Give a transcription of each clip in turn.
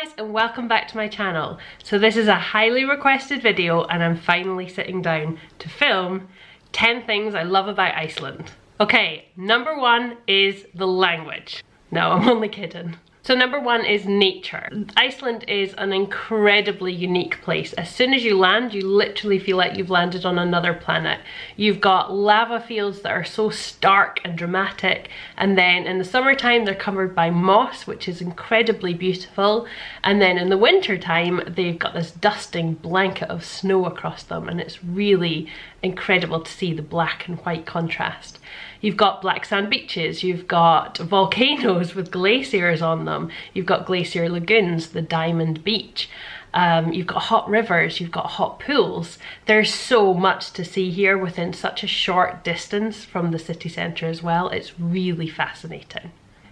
guys, and welcome back to my channel. So this is a highly requested video and I'm finally sitting down to film 10 things I love about Iceland. Okay, number one is the language. No, I'm only kidding. So number one is nature. Iceland is an incredibly unique place. As soon as you land, you literally feel like you've landed on another planet. You've got lava fields that are so stark and dramatic, and then in the summertime they're covered by moss, which is incredibly beautiful, and then in the wintertime they've got this dusting blanket of snow across them, and it's really incredible to see the black and white contrast. You've got black sand beaches, you've got volcanoes with glaciers on them, you've got glacier lagoons, the Diamond Beach, you've got hot rivers, you've got hot pools. There's so much to see here within such a short distance from the city centre as well. It's really fascinating.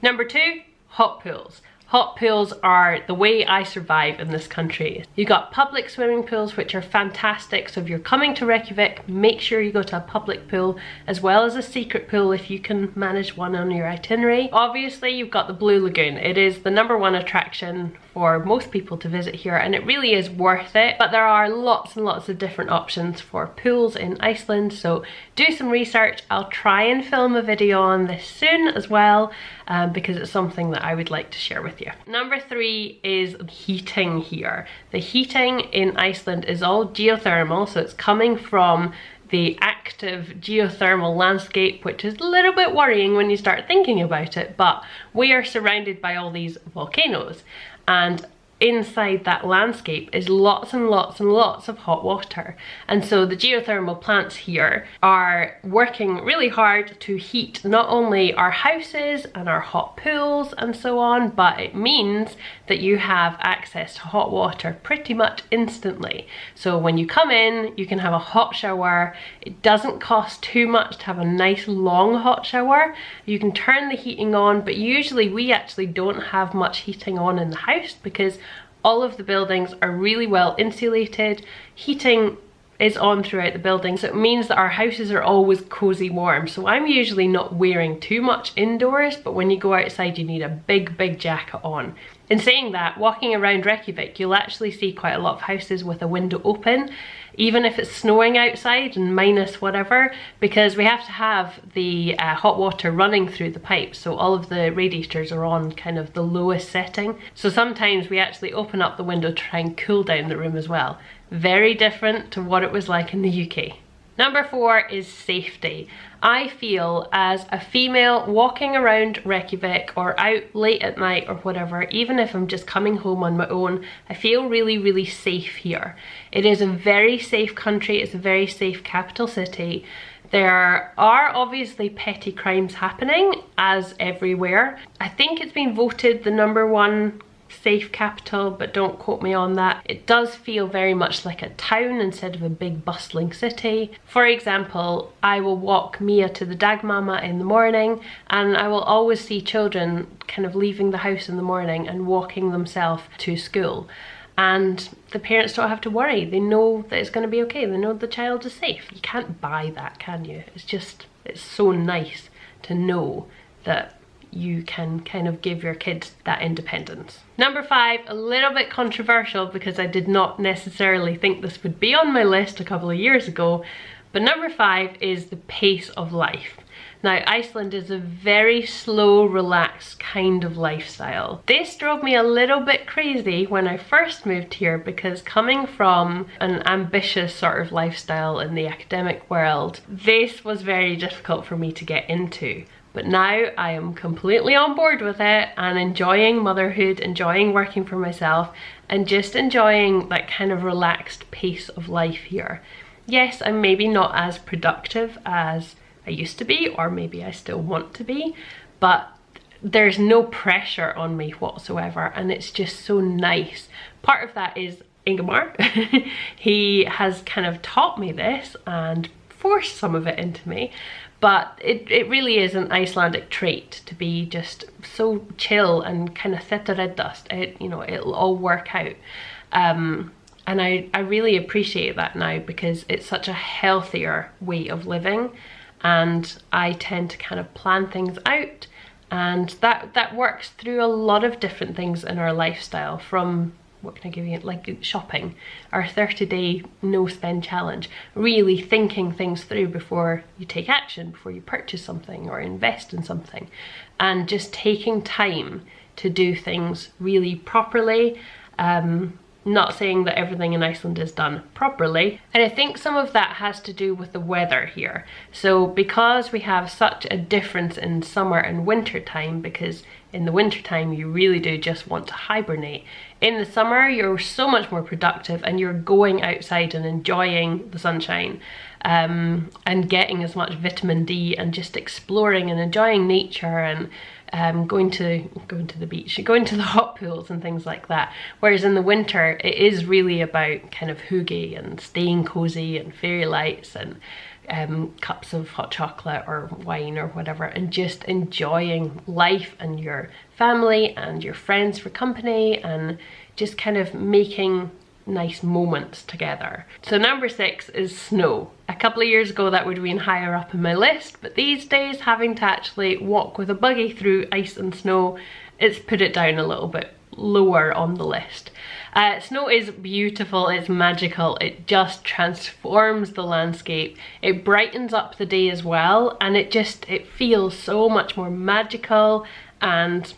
Number two, hot pools. Hot pools are the way I survive in this country. You've got public swimming pools, which are fantastic. So if you're coming to Reykjavik, make sure you go to a public pool as well as a secret pool if you can manage one on your itinerary. Obviously, you've got the Blue Lagoon. It is the #1 attraction for most people to visit here, and it really is worth it. But there are lots and lots of different options for pools in Iceland, so do some research. I'll try and film a video on this soon as well, because it's something that I would like to share with you. Number three is heating here. The heating in Iceland is all geothermal, so it's coming from the active geothermal landscape, which is a little bit worrying when you start thinking about it, but we are surrounded by all these volcanoes, and inside that landscape is lots and lots and lots of hot water. And so the geothermal plants here are working really hard to heat not only our houses and our hot pools and so on, but it means that you have access to hot water pretty much instantly. So when you come in, you can have a hot shower. It doesn't cost too much to have a nice long hot shower. You can turn the heating on, but usually we actually don't have much heating on in the house because all of the buildings are really well insulated. Heating is on throughout the building, so it means that our houses are always cozy warm. So I'm usually not wearing too much indoors, but when you go outside you need a big jacket on. In saying that, walking around Reykjavik, you'll actually see quite a lot of houses with a window open, even if it's snowing outside and minus whatever, because we have to have the hot water running through the pipes, so all of the radiators are on kind of the lowest setting. So sometimes we actually open up the window to try and cool down the room as well. Very different to what it was like in the UK. Number four is safety. I feel as a female walking around Reykjavik or out late at night or whatever, even if I'm just coming home on my own, I feel really safe here. It is a very safe country, it's a very safe capital city. There are obviously petty crimes happening, as everywhere. I think it's been voted the #1 safe capital, but don't quote me on that. It does feel very much like a town instead of a big bustling city. For example, I will walk Mia to the dagmama in the morning, and I will always see children kind of leaving the house in the morning and walking themselves to school. And the parents don't have to worry. They know that it's going to be okay. They know the child is safe. You can't buy that, can you? It's so nice to know that you can kind of give your kids that independence. Number five, a little bit controversial because I did not necessarily think this would be on my list a couple of years ago, but number five is the pace of life. Now, Iceland is a very slow, relaxed kind of lifestyle. This drove me a little bit crazy when I first moved here, because coming from an ambitious sort of lifestyle in the academic world, this was very difficult for me to get into. But now I am completely on board with it and enjoying motherhood, enjoying working for myself, and just enjoying that kind of relaxed pace of life here. Yes, I'm maybe not as productive as I used to be, or maybe I still want to be, but there's no pressure on me whatsoever, and it's just so nice. Part of that is Ingemar. He has kind of taught me this and forced some of it into me. But it really is an Icelandic trait to be just so chill and kind of dust. It'll all work out. And I really appreciate that now, because it's such a healthier way of living, and I tend to kind of plan things out And that works through a lot of different things in our lifestyle, from, what can I give you, like shopping, our 30-day no spend challenge, really thinking things through before you take action, before you purchase something or invest in something, and just taking time to do things really properly. Not saying that everything in Iceland is done properly. And I think some of that has to do with the weather here. So because we have such a difference in summer and winter time, because in the winter time you really do just want to hibernate. In the summer you're so much more productive and you're going outside and enjoying the sunshine, and getting as much vitamin D and just exploring and enjoying nature, and going to the beach, going to the hot pools and things like that. Whereas in the winter it is really about kind of hygge and staying cozy and fairy lights and cups of hot chocolate or wine or whatever, and just enjoying life and your family and your friends for company, and just kind of making nice moments together. So number 6 is snow. A couple of years ago that would have been higher up in my list, but these days, having to actually walk with a buggy through ice and snow, it's put it down a little bit lower on the list. Snow is beautiful, it's magical, it just transforms the landscape, it brightens up the day as well, and it feels so much more magical. And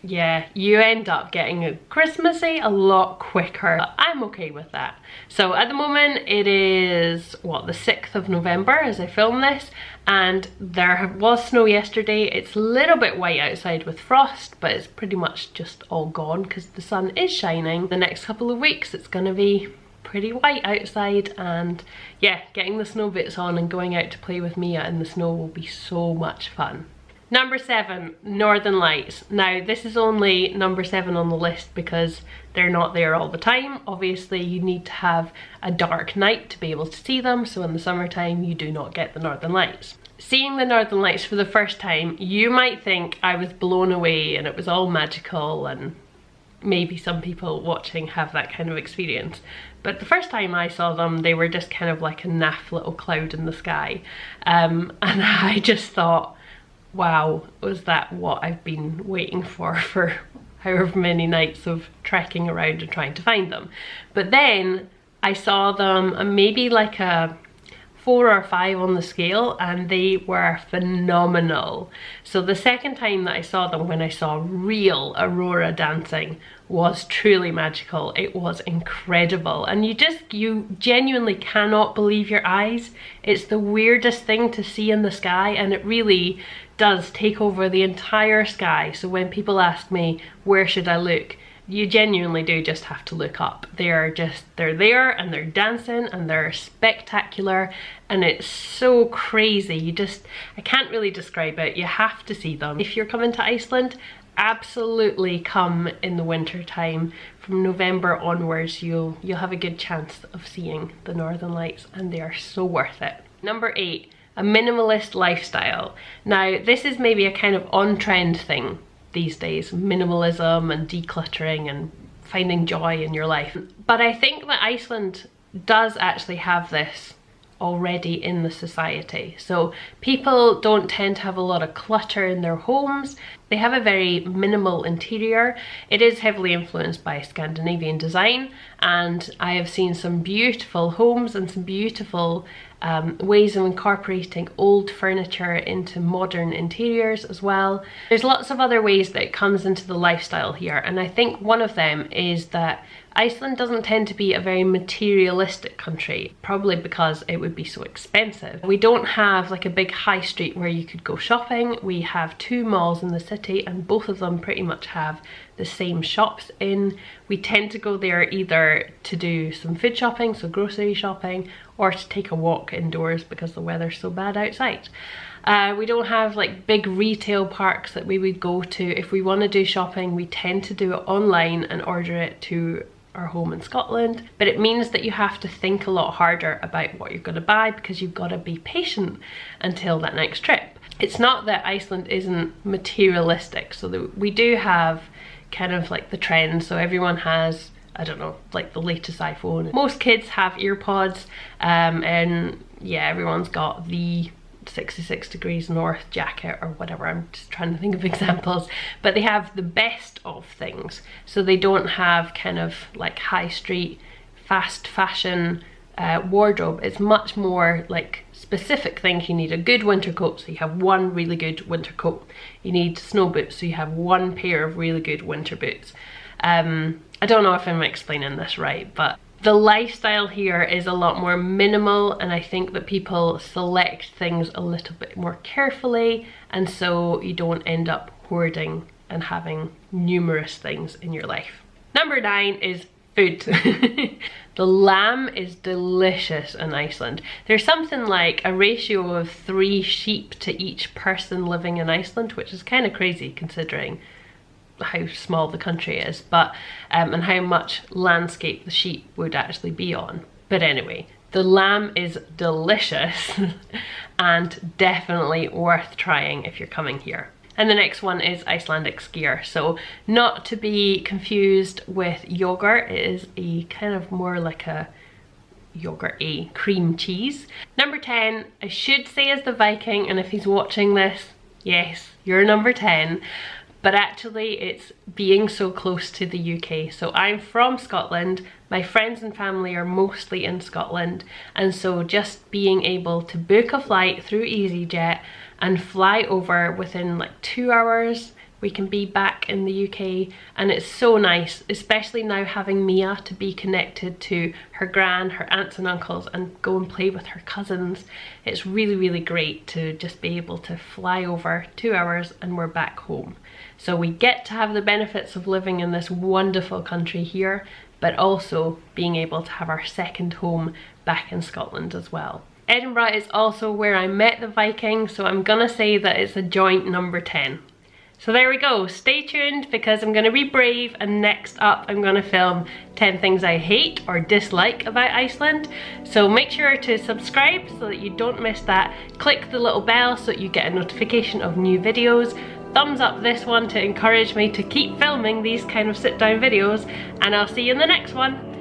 yeah, you end up getting Christmassy a lot quicker. But I'm okay with that. So at the moment it is, what, the 6th of November as I film this, and there was snow yesterday. It's a little bit white outside with frost, but it's pretty much just all gone because the sun is shining. The next couple of weeks it's gonna be pretty white outside, and yeah, getting the snow boots on and going out to play with Mia in the snow will be so much fun. Number 7, Northern Lights. Now this is only number 7 on the list because they're not there all the time. Obviously you need to have a dark night to be able to see them, so in the summertime you do not get the Northern Lights. Seeing the Northern Lights for the first time, you might think I was blown away and it was all magical, and maybe some people watching have that kind of experience. But the first time I saw them, they were just kind of like a naff little cloud in the sky. And I just thought, wow, was that what I've been waiting for however many nights of trekking around and trying to find them. But then I saw them maybe like a 4 or 5 on the scale, and they were phenomenal. So the second time that I saw them, when I saw real aurora dancing, was truly magical. It was incredible, and you genuinely cannot believe your eyes. It's the weirdest thing to see in the sky, and it really does take over the entire sky. So when people ask me, where should I look? You genuinely do just have to look up. They're there and they're dancing and they're spectacular, and it's so crazy. I can't really describe it. You have to see them. If you're coming to Iceland, absolutely come in the winter time. From November onwards, you'll have a good chance of seeing the Northern Lights, and they are so worth it. Number 8, a minimalist lifestyle. Now this is maybe a kind of on-trend thing these days, minimalism and decluttering and finding joy in your life. But I think that Iceland does actually have this already in the society. So people don't tend to have a lot of clutter in their homes. They have a very minimal interior. It is heavily influenced by Scandinavian design, and I have seen some beautiful homes and some beautiful ways of incorporating old furniture into modern interiors as well. There's lots of other ways that it comes into the lifestyle here, and I think one of them is that Iceland doesn't tend to be a very materialistic country, probably because it would be so expensive. We don't have like a big high street where you could go shopping. We have 2 malls in the city, and both of them pretty much have the same shops in. We tend to go there either to do some food shopping, so grocery shopping, or to take a walk indoors because the weather's so bad outside. We don't have like big retail parks that we would go to. If we want to do shopping, we tend to do it online and order it to our home in Scotland, but it means that you have to think a lot harder about what you're going to buy because you've got to be patient until that next trip. It's not that Iceland isn't materialistic, so we do have kind of like the trends, so everyone has, I don't know, like the latest iPhone. Most kids have earpods, and yeah, everyone's got the 66 degrees north jacket or whatever. I'm just trying to think of examples, but they have the best of things. So they don't have kind of like high street, fast fashion wardrobe. It's much more like specific things. You need a good winter coat, so you have one really good winter coat. You need snow boots, so you have one pair of really good winter boots. I don't know if I'm explaining this right, but the lifestyle here is a lot more minimal, and I think that people select things a little bit more carefully, and so you don't end up hoarding and having numerous things in your life. Number 9 is food. The lamb is delicious in Iceland. There's something like a ratio of 3 sheep to each person living in Iceland, which is kind of crazy considering how small the country is, but and how much landscape the sheep would actually be on. But anyway, the lamb is delicious and definitely worth trying if you're coming here. And the next one is Icelandic skyr. So not to be confused with yogurt, it is a kind of more like a yogurt-y cream cheese. Number 10, I should say is the Viking, and if he's watching this, yes, you're number 10. But actually it's being so close to the UK. So I'm from Scotland, my friends and family are mostly in Scotland, and so just being able to book a flight through EasyJet and fly over within like 2 hours, we can be back in the UK, and it's so nice, especially now having Mia to be connected to her gran, her aunts and uncles, and go and play with her cousins. It's really, really great to just be able to fly over 2 hours and we're back home. So we get to have the benefits of living in this wonderful country here, but also being able to have our second home back in Scotland as well. Edinburgh is also where I met the Viking, so I'm gonna say that it's a joint number 10. So there we go, stay tuned because I'm gonna be brave, and next up I'm gonna film 10 things I hate or dislike about Iceland. So make sure to subscribe so that you don't miss that. Click the little bell so that you get a notification of new videos. Thumbs up this one to encourage me to keep filming these kind of sit down videos, and I'll see you in the next one.